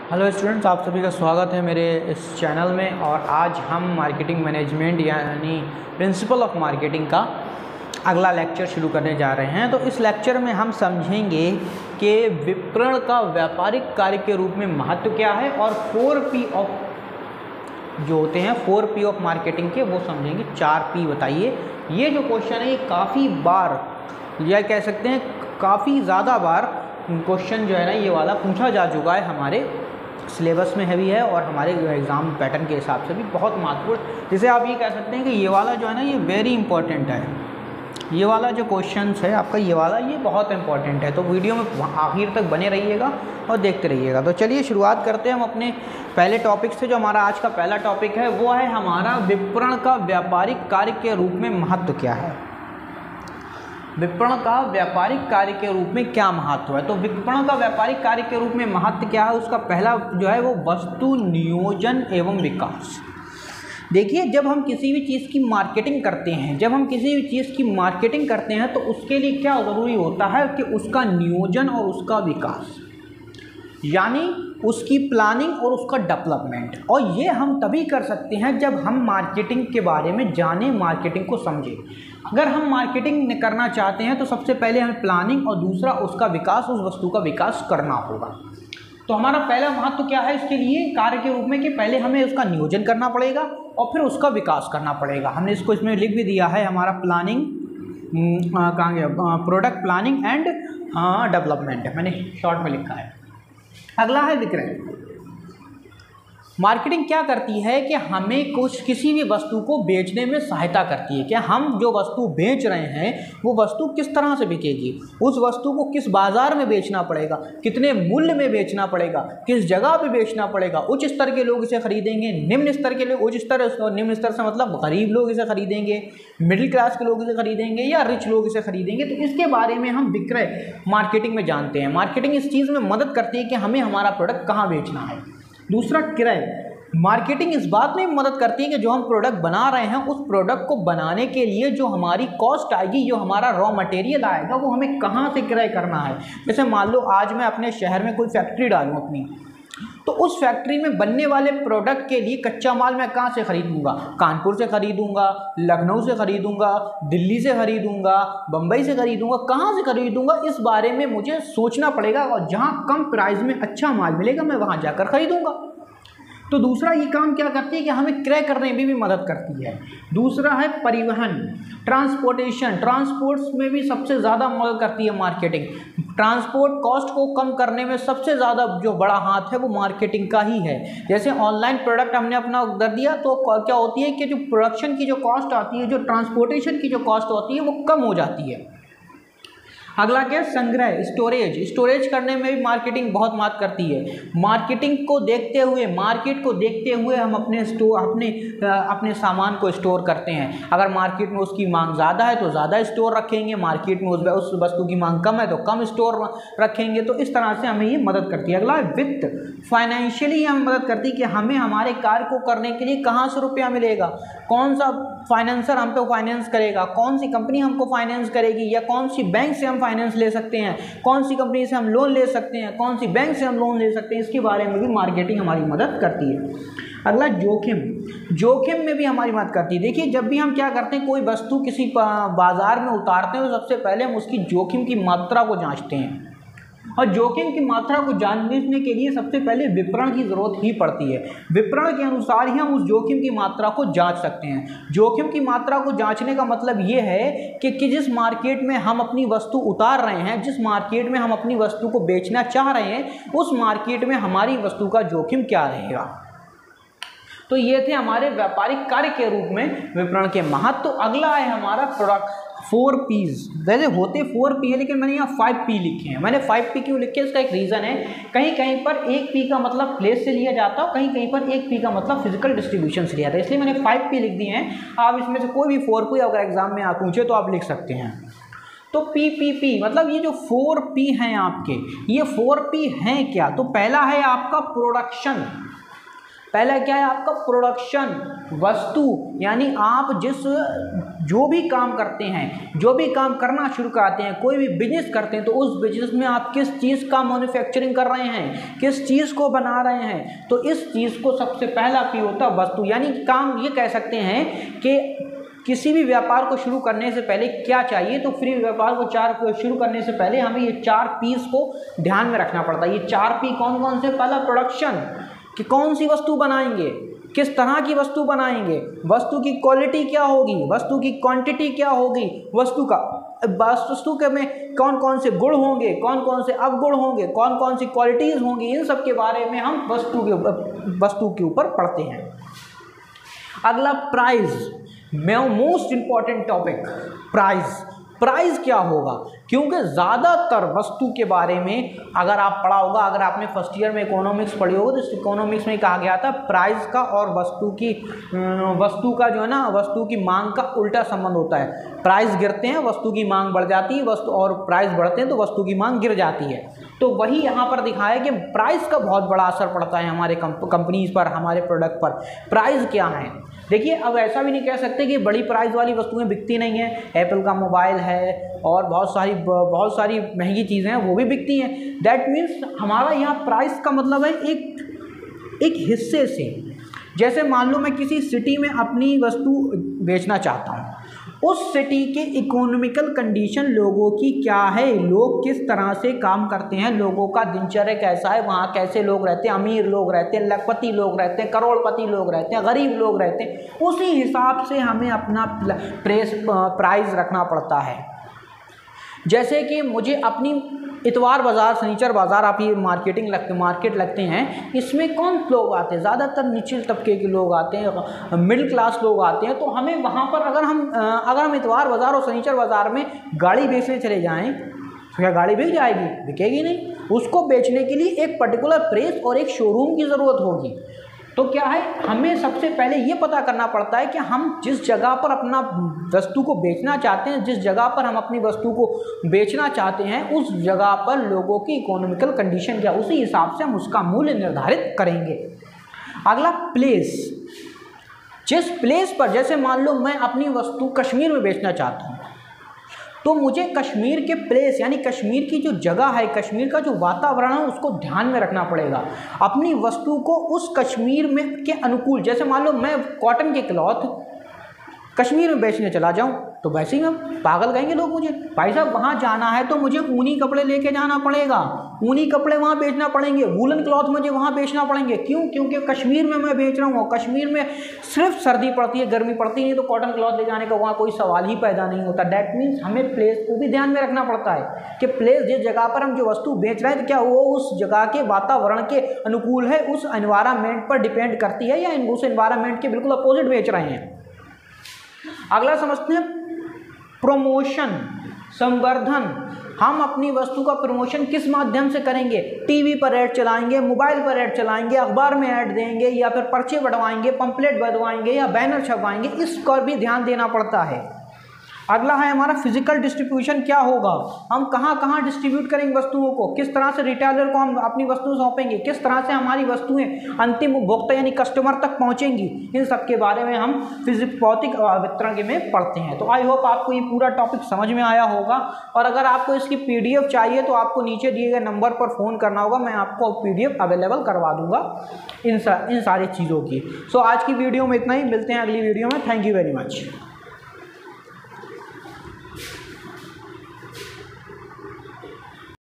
Hello students, आप सभी का स्वागत है मेरे इस चैनल में। और आज हम मार्केटिंग मैनेजमेंट यानी प्रिंसिपल ऑफ मार्केटिंग का अगला लेक्चर शुरू करने जा रहे हैं। तो इस लेक्चर में हम समझेंगे कि विपणन का व्यापारिक कार्य के रूप में महत्व क्या है और 4P ऑफ जो होते हैं 4P ऑफ मार्केटिंग के वो समझेंगे। 4P बताइए। ये जो क्वेश्चन है ये काफ़ी बार या कह सकते हैं काफ़ी ज़्यादा बार क्वेश्चन जो है ना ये वाला पूछा जा चुका है। हमारे सिलेबस में है भी है और हमारे एग्ज़ाम पैटर्न के हिसाब से भी बहुत महत्वपूर्ण, जिसे आप ये कह सकते हैं कि ये वाला जो है ना ये वेरी इंपॉर्टेंट है। ये वाला जो क्वेश्चन है आपका ये वाला ये बहुत इंपॉर्टेंट है। तो वीडियो में आखिर तक बने रहिएगा और देखते रहिएगा। तो चलिए शुरुआत करते हैं हम अपने पहले टॉपिक से। जो हमारा आज का पहला टॉपिक है वो है हमारा विपणन का व्यापारिक कार्य के रूप में महत्व क्या है। विपणन का व्यापारिक कार्य के रूप में क्या महत्व है। तो विपणन का व्यापारिक कार्य के रूप में महत्व क्या है, उसका पहला जो है वो वस्तु नियोजन एवं विकास। देखिए, जब हम किसी भी चीज़ की मार्केटिंग करते हैं तो उसके लिए क्या ज़रूरी होता है कि उसका नियोजन और उसका विकास, यानी उसकी प्लानिंग और उसका डेवलपमेंट। और ये हम तभी कर सकते हैं जब हम मार्केटिंग के बारे में जानें, मार्केटिंग को समझें। अगर हम मार्केटिंग करना चाहते हैं तो सबसे पहले हमें प्लानिंग और दूसरा उसका विकास, उस वस्तु का विकास करना होगा। तो हमारा पहला महत्व क्या है इसके लिए कार्य के रूप में कि पहले हमें उसका नियोजन करना पड़ेगा और फिर उसका विकास करना पड़ेगा। हमने इसको इसमें लिख भी दिया है, हमारा प्लानिंग कहाँ गया, प्रोडक्ट प्लानिंग एंड डेवलपमेंट मैंने शॉर्ट में लिखा है। अगला है विक्रय। मार्केटिंग क्या करती है कि हमें किसी भी वस्तु को बेचने में सहायता करती है कि हम जो वस्तु बेच रहे हैं वो वस्तु किस तरह से बिकेगी, उस वस्तु को किस बाजार में बेचना पड़ेगा, कितने मूल्य में बेचना पड़ेगा, किस जगह पे बेचना पड़ेगा। उच्च स्तर के लोग इसे खरीदेंगे, निम्न स्तर के लोग, उच्च स्तर निम्न स्तर से मतलब गरीब लोग इसे खरीदेंगे, मिडिल क्लास के लोग इसे खरीदेंगे या रिच लोग इसे खरीदेंगे। तो इसके बारे में हम विक्रय मार्केटिंग में जानते हैं। मार्केटिंग इस चीज़ में मदद करती है कि हमें हमारा प्रोडक्ट कहाँ बेचना है। दूसरा क्रय। मार्केटिंग इस बात में मदद करती है कि जो हम प्रोडक्ट बना रहे हैं उस प्रोडक्ट को बनाने के लिए जो हमारी कॉस्ट आएगी, जो हमारा रॉ मटेरियल आएगा, वो हमें कहाँ से क्रय करना है। जैसे मान लो आज मैं अपने शहर में कोई फैक्ट्री डालूँ अपनी, तो उस फैक्ट्री में बनने वाले प्रोडक्ट के लिए कच्चा माल मैं कहाँ से खरीदूंगा, कानपुर से खरीदूंगा, लखनऊ से खरीदूंगा, दिल्ली से खरीदूंगा, बम्बई से खरीदूंगा, कहाँ से खरीदूंगा, इस बारे में मुझे सोचना पड़ेगा। और जहाँ कम प्राइस में अच्छा माल मिलेगा मैं वहाँ जाकर खरीदूंगा। तो दूसरा ये काम क्या करती है कि हमें क्रय करने में भी मदद करती है। दूसरा है परिवहन, ट्रांसपोर्टेशन। ट्रांसपोर्ट्स में भी सबसे ज़्यादा मदद करती है मार्केटिंग। ट्रांसपोर्ट कॉस्ट को कम करने में सबसे ज़्यादा जो बड़ा हाथ है वो मार्केटिंग का ही है। जैसे ऑनलाइन प्रोडक्ट हमने अपना कर दिया तो क्या होती है कि जो प्रोडक्शन की जो कॉस्ट आती है, जो ट्रांसपोर्टेशन की जो कॉस्ट होती है वो कम हो जाती है। अगला क्या है, संग्रह, स्टोरेज करने में भी मार्केटिंग बहुत मदद करती है। मार्केटिंग को देखते हुए, मार्केट को देखते हुए हम अपने सामान को स्टोर करते हैं। अगर मार्केट में उसकी मांग ज़्यादा है तो ज़्यादा स्टोर रखेंगे, मार्केट में उस वस्तु की मांग कम है तो कम स्टोर रखेंगे। तो इस तरह से हमें ये मदद करती है। अगला है वित्त। फाइनेंशियली हमें मदद करती है कि हमें हमारे कार्य को करने के लिए कहाँ से रुपया मिलेगा, कौन सा फाइनेंसर हम पे फाइनेंस करेगा, कौन सी कंपनी हमको फाइनेंस करेगी, या कौन सी बैंक से हम फाइनेंस ले सकते हैं, कौन सी कंपनी से हम लोन ले सकते हैं, कौन सी बैंक से हम लोन ले सकते हैं। इसके बारे में भी मार्केटिंग हमारी मदद करती है। अगला जोखिम में भी हमारी मदद करती है। देखिए, जब भी हम क्या करते हैं, कोई वस्तु किसी बाजार में उतारते हैं तो सबसे पहले हम उसकी जोखिम की मात्रा को जांचते हैं। और जोखिम की मात्रा को जानने के लिए सबसे पहले विपणन की ज़रूरत ही पड़ती है। विपणन के अनुसार ही हम उस जोखिम की मात्रा को जांच सकते हैं। जोखिम की मात्रा को जांचने का मतलब ये है कि जिस मार्केट में हम अपनी वस्तु उतार रहे हैं, जिस मार्केट में हम अपनी वस्तु को बेचना चाह रहे हैं, उस मार्केट में हमारी वस्तु का जोखिम क्या रहेगा। तो ये थे हमारे व्यापारिक कार्य के रूप में विपणन के महत्व। तो अगला है हमारा प्रोडक्ट 4Ps। वैसे होते 4P है लेकिन मैंने यहाँ 5P लिखे हैं। मैंने 5P क्यों लिखे, इसका एक रीज़न है। कहीं कहीं पर 1P का मतलब प्लेस से लिया जाता है, कहीं कहीं पर 1P का मतलब फिजिकल डिस्ट्रीब्यूशन से लिया जाता है, इसलिए मैंने 5P लिख दिए हैं। आप इसमें से कोई भी 4P अगर एग्जाम में आप पूछे तो आप लिख सकते हैं। तो PPP मतलब ये जो 4P हैं आपके, ये 4P हैं क्या। तो पहला है आपका प्रोडक्शन। पहला क्या है आपका प्रोडक्शन, वस्तु, यानी आप जो भी काम करते हैं, जो भी काम करना शुरू कराते हैं, कोई भी बिजनेस करते हैं, तो उस बिजनेस में आप किस चीज़ का मैन्युफैक्चरिंग कर रहे हैं, किस चीज़ को बना रहे हैं, तो इस चीज़ को सबसे पहला P होता है वस्तु। यानी काम ये कह सकते हैं कि किसी भी व्यापार को शुरू करने से पहले क्या चाहिए, तो फ्री व्यापार को शुरू करने से पहले हमें ये 4 P's को ध्यान में रखना पड़ता है। ये 4 P कौन कौन से? पहला प्रोडक्शन, कि कौन सी वस्तु बनाएंगे, किस तरह की वस्तु बनाएंगे, वस्तु की क्वालिटी क्या होगी, वस्तु की क्वांटिटी क्या होगी, वस्तु के में कौन कौन से गुण होंगे, कौन कौन से अवगुण होंगे, कौन कौन सी क्वालिटीज़ होंगी, इन सब के बारे में हम वस्तु के ऊपर पढ़ते हैं। अगला price, most important topic, price क्या होगा, क्योंकि ज़्यादातर वस्तु के बारे में अगर आप पढ़ा होगा, अगर आपने फर्स्ट ईयर में इकोनॉमिक्स पढ़ी होगी, तो इकोनॉमिक्स में कहा गया था प्राइस का और वस्तु का जो है ना, वस्तु की मांग का उल्टा संबंध होता है। प्राइस गिरते हैं, वस्तु की मांग बढ़ जाती है, और प्राइस बढ़ते हैं तो वस्तु की मांग गिर जाती है। तो वही यहाँ पर दिखाया कि प्राइस का बहुत बड़ा असर पड़ता है हमारे कंपनीज पर, हमारे प्रोडक्ट पर। प्राइस क्या है? देखिए, अब ऐसा भी नहीं कह सकते कि बड़ी प्राइस वाली वस्तुएं बिकती नहीं हैं। एप्पल का मोबाइल है और बहुत सारी महंगी चीज़ें हैं, वो भी बिकती हैं। दैट मीन्स हमारा यहाँ प्राइस का मतलब है एक हिस्से से। जैसे मान लो मैं किसी सिटी में अपनी वस्तु बेचना चाहता हूँ, उस सिटी के इकोनॉमिकल कंडीशन लोगों की क्या है, लोग किस तरह से काम करते हैं, लोगों का दिनचर्या कैसा है, वहाँ कैसे लोग रहते हैं, अमीर लोग रहते हैं, लखपति लोग रहते हैं, करोड़पति लोग रहते हैं, गरीब लोग रहते हैं, उसी हिसाब से हमें अपना प्राइस रखना पड़ता है। जैसे कि मुझे अपनी इतवार बाज़ार, शनिचर बाज़ार, आप ये मार्केट लगते हैं, इसमें कौन लोग आते हैं? ज़्यादातर निचले तबके के लोग आते हैं, मिडिल क्लास लोग आते हैं। तो हमें वहाँ पर अगर हम इतवार बाज़ार और शनिचर बाज़ार में गाड़ी बेचने चले जाएं, तो क्या गाड़ी बिक जाएगी? बिकेगी नहीं। उसको बेचने के लिए एक पर्टिकुलर प्लेस और एक शोरूम की ज़रूरत होगी। तो क्या है, हमें सबसे पहले ये पता करना पड़ता है कि हम जिस जगह पर अपना वस्तु को बेचना चाहते हैं, जिस जगह पर हम अपनी वस्तु को बेचना चाहते हैं, उस जगह पर लोगों की इकोनॉमिकल कंडीशन क्या, उसी हिसाब से हम उसका मूल्य निर्धारित करेंगे। अगला प्लेस, जिस प्लेस पर, जैसे मान लो मैं अपनी वस्तु कश्मीर में बेचना चाहता हूँ, तो मुझे कश्मीर के प्लेस यानी कश्मीर की जो जगह है, कश्मीर का जो वातावरण है, उसको ध्यान में रखना पड़ेगा। अपनी वस्तु को उस कश्मीर में के अनुकूल, जैसे मान लो मैं कॉटन के क्लॉथ कश्मीर में बेचने चला जाऊं, तो वैसे ही हम पागल कहेंगे लोग मुझे, भाई साहब वहाँ जाना है तो मुझे ऊनी कपड़े लेके जाना पड़ेगा, ऊनी कपड़े वहाँ बेचना पड़ेंगे, वूलन क्लॉथ मुझे वहाँ बेचना पड़ेंगे। क्यों? क्योंकि कश्मीर में मैं बेच रहा हूँ, कश्मीर में सिर्फ सर्दी पड़ती है, गर्मी पड़ती नहीं, तो कॉटन क्लॉथ ले जाने का वहाँ कोई सवाल ही पैदा नहीं होता। डैट मीन्स हमें प्लेस को भी ध्यान में रखना पड़ता है कि प्लेस, जिस जगह पर हम जो वस्तु बेच रहे हैं, तो क्या वो उस जगह के वातावरण के अनुकूल है, उस एनवायरनमेंट पर डिपेंड करती है, या उस एनवायरनमेंट के बिल्कुल अपोजिट बेच रहे हैं। अगला समझते हैं प्रमोशन, संवर्धन। हम अपनी वस्तु का प्रमोशन किस माध्यम से करेंगे? टीवी पर ऐड चलाएंगे, मोबाइल पर ऐड चलाएंगे, अखबार में ऐड देंगे, या फिर पर्चे बढ़वाएंगे, पंपलेट बढ़वाएंगे, या बैनर छपवाएंगे, इस पर भी ध्यान देना पड़ता है। अगला है हमारा फिजिकल डिस्ट्रीब्यूशन। क्या होगा, हम कहाँ कहाँ डिस्ट्रीब्यूट करेंगे वस्तुओं को, किस तरह से रिटेलर को हम अपनी वस्तु सौंपेंगे, किस तरह से हमारी वस्तुएं अंतिम उपभोक्ता यानी कस्टमर तक पहुँचेंगी, इन सब के बारे में हम भौतिक वितरण में पढ़ते हैं। तो आई होप आपको ये पूरा टॉपिक समझ में आया होगा, और अगर आपको इसकी PDF चाहिए तो आपको नीचे दिए गए नंबर पर फ़ोन करना होगा, मैं आपको PDF अवेलेबल करवा दूँगा इन सारी चीज़ों की। सो आज की वीडियो में इतना ही, मिलते हैं अगली वीडियो में। Thank you very much.